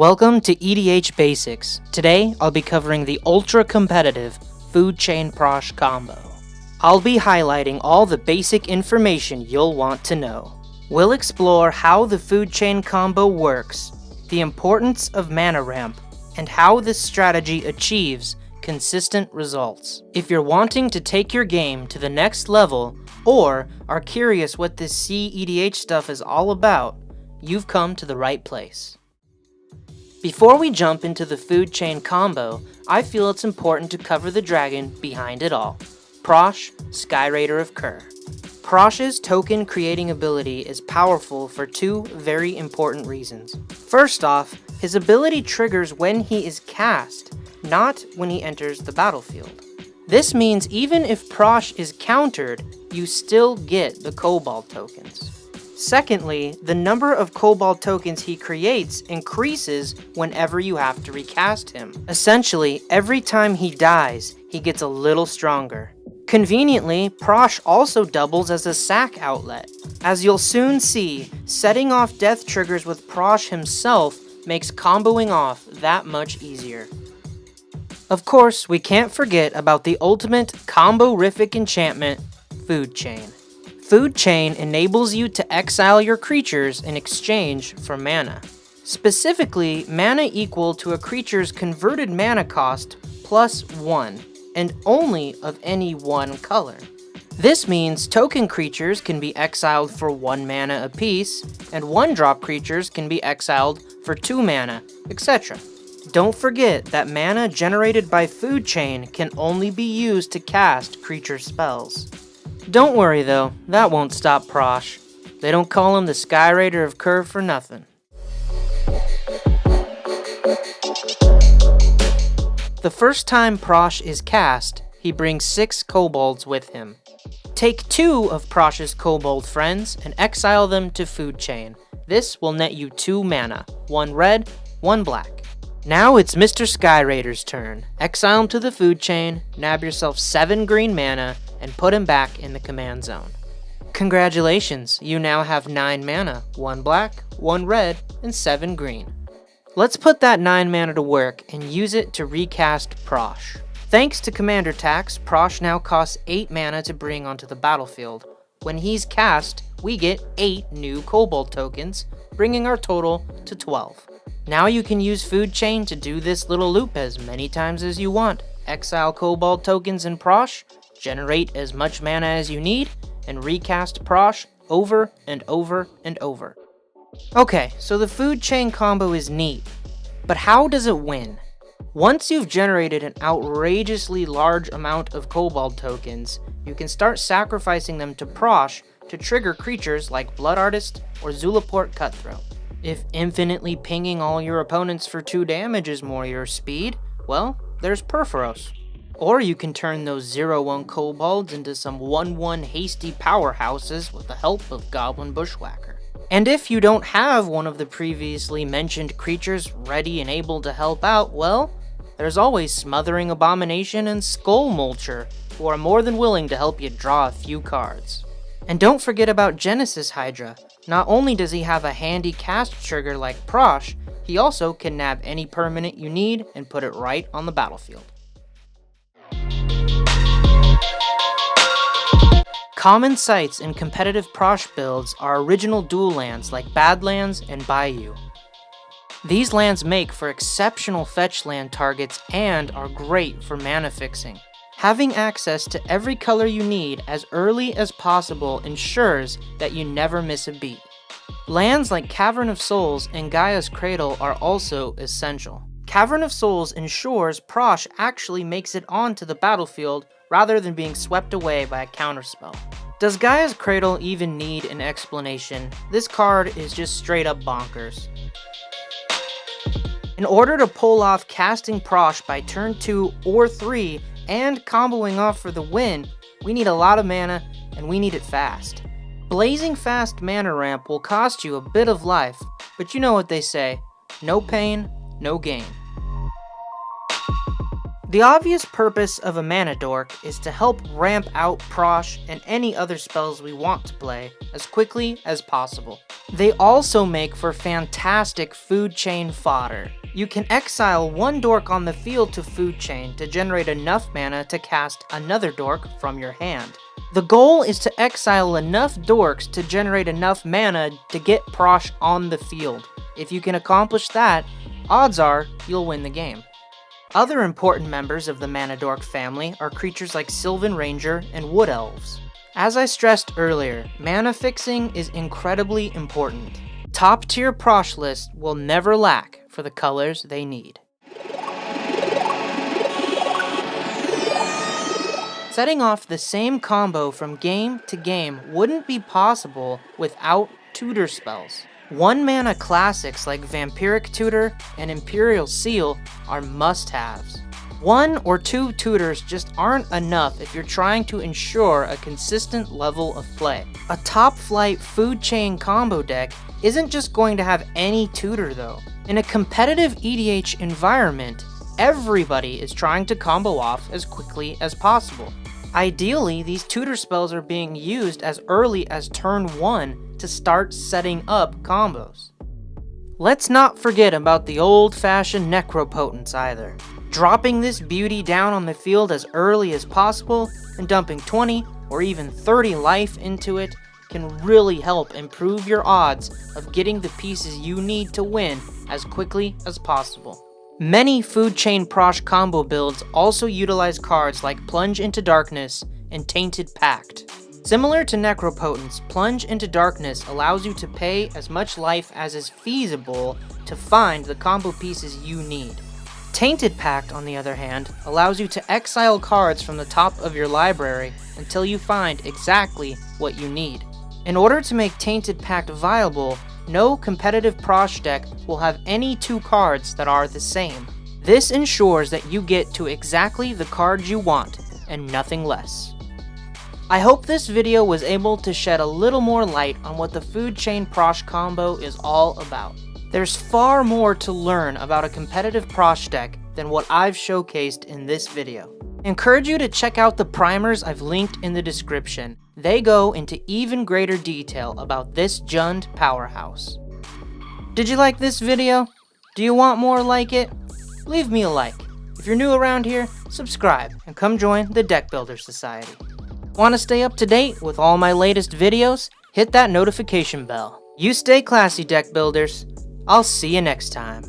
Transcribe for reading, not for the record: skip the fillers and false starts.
Welcome to EDH Basics. Today, I'll be covering the ultra-competitive Food Chain Prossh combo. I'll be highlighting all the basic information you'll want to know. We'll explore how the Food Chain combo works, the importance of mana ramp, and how this strategy achieves consistent results. If you're wanting to take your game to the next level, or are curious what this cEDH stuff is all about, you've come to the right place. Before we jump into the Food Chain combo, I feel it's important to cover the dragon behind it all, Prossh, Skyraider of Kher. Prosh's token creating ability is powerful for two very important reasons. First off, his ability triggers when he is cast, not when he enters the battlefield. This means even if Prossh is countered, you still get the Cobalt tokens. Secondly, the number of Cobalt tokens he creates increases whenever you have to recast him. Essentially, every time he dies, he gets a little stronger. Conveniently, Prossh also doubles as a sack outlet. As you'll soon see, setting off death triggers with Prossh himself makes comboing off that much easier. Of course, we can't forget about the ultimate combo-rific enchantment, Food Chain. Food Chain enables you to exile your creatures in exchange for mana. Specifically, mana equal to a creature's converted mana cost plus 1, and only of any one color. This means token creatures can be exiled for 1 mana apiece, and 1-drop creatures can be exiled for 2 mana, etc. Don't forget that mana generated by Food Chain can only be used to cast creature spells. Don't worry though, that won't stop Prossh. They don't call him the Skyraider of Kher for nothing. The first time Prossh is cast, he brings 6 kobolds with him. Take 2 of Prosh's kobold friends and exile them to Food Chain. This will net you 2 mana, 1 red, 1 black. Now it's Mr. Skyraider's turn. Exile him to the Food Chain, nab yourself 7 green mana, and put him back in the command zone. Congratulations, you now have 9 mana, 1 black, 1 red, and 7 green. Let's put that 9 mana to work and use it to recast Prossh. Thanks to commander tax, Prossh now costs 8 mana to bring onto the battlefield. When he's cast, we get 8 new Cobalt tokens, bringing our total to 12. Now you can use Food Chain to do this little loop as many times as you want. Exile Cobalt tokens in Prossh, generate as much mana as you need, and recast Prossh over and over and over. Okay, so the Food Chain combo is neat, but how does it win? Once you've generated an outrageously large amount of Cobalt tokens, you can start sacrificing them to Prossh to trigger creatures like Blood Artist or Zulaport Cutthroat. If infinitely pinging all your opponents for 2 damage is more your speed, well, there's Perforos. Or you can turn those 0-1 kobolds into some 1-1 hasty powerhouses with the help of Goblin Bushwhacker. And if you don't have one of the previously mentioned creatures ready and able to help out, well, there's always Smothering Abomination and Skull Mulcher, who are more than willing to help you draw a few cards. And don't forget about Genesis Hydra. Not only does he have a handy cast trigger like Prossh, he also can nab any permanent you need and put it right on the battlefield. Common sites in competitive Prossh builds are original dual lands like Badlands and Bayou. These lands make for exceptional fetch land targets and are great for mana fixing. Having access to every color you need as early as possible ensures that you never miss a beat. Lands like Cavern of Souls and Gaia's Cradle are also essential. Cavern of Souls ensures Prossh actually makes it onto the battlefield rather than being swept away by a counterspell. Does Gaia's Cradle even need an explanation? This card is just straight up bonkers. In order to pull off casting Prossh by turn 2 or 3 and comboing off for the win, we need a lot of mana and we need it fast. Blazing fast mana ramp will cost you a bit of life, but you know what they say, no pain, no gain. The obvious purpose of a mana dork is to help ramp out Prossh and any other spells we want to play as quickly as possible. They also make for fantastic food chain fodder. You can exile one dork on the field to food chain to generate enough mana to cast another dork from your hand. The goal is to exile enough dorks to generate enough mana to get Prossh on the field. If you can accomplish that, odds are you'll win the game. Other important members of the Mana Dork family are creatures like Sylvan Ranger and Wood Elves. As I stressed earlier, mana fixing is incredibly important. Top tier Prossh lists will never lack for the colors they need. Setting off the same combo from game to game wouldn't be possible without tutor spells. 1-mana classics like Vampiric Tutor and Imperial Seal are must-haves. 1 or 2 tutors just aren't enough if you're trying to ensure a consistent level of play. A top-flight food chain combo deck isn't just going to have any tutor though. In a competitive EDH environment, everybody is trying to combo off as quickly as possible. Ideally, these tutor spells are being used as early as turn 1 to start setting up combos. Let's not forget about the old-fashioned Necropotence either. Dropping this beauty down on the field as early as possible and dumping 20 or even 30 life into it can really help improve your odds of getting the pieces you need to win as quickly as possible. Many food chain Prossh combo builds also utilize cards like Plunge into Darkness and Tainted Pact. Similar to Necropotence, Plunge into Darkness allows you to pay as much life as is feasible to find the combo pieces you need. Tainted Pact, on the other hand, allows you to exile cards from the top of your library until you find exactly what you need. In order to make Tainted Pact viable, no competitive Prossh deck will have any 2 cards that are the same. This ensures that you get to exactly the cards you want, and nothing less. I hope this video was able to shed a little more light on what the food chain Prossh combo is all about. There's far more to learn about a competitive Prossh deck than what I've showcased in this video. I encourage you to check out the primers I've linked in the description. They go into even greater detail about this Jund powerhouse. Did you like this video? Do you want more like it? Leave me a like. If you're new around here, subscribe and come join the Deck Builder Society. Want to stay up to date with all my latest videos? Hit that notification bell. You stay classy, deck builders. I'll see you next time.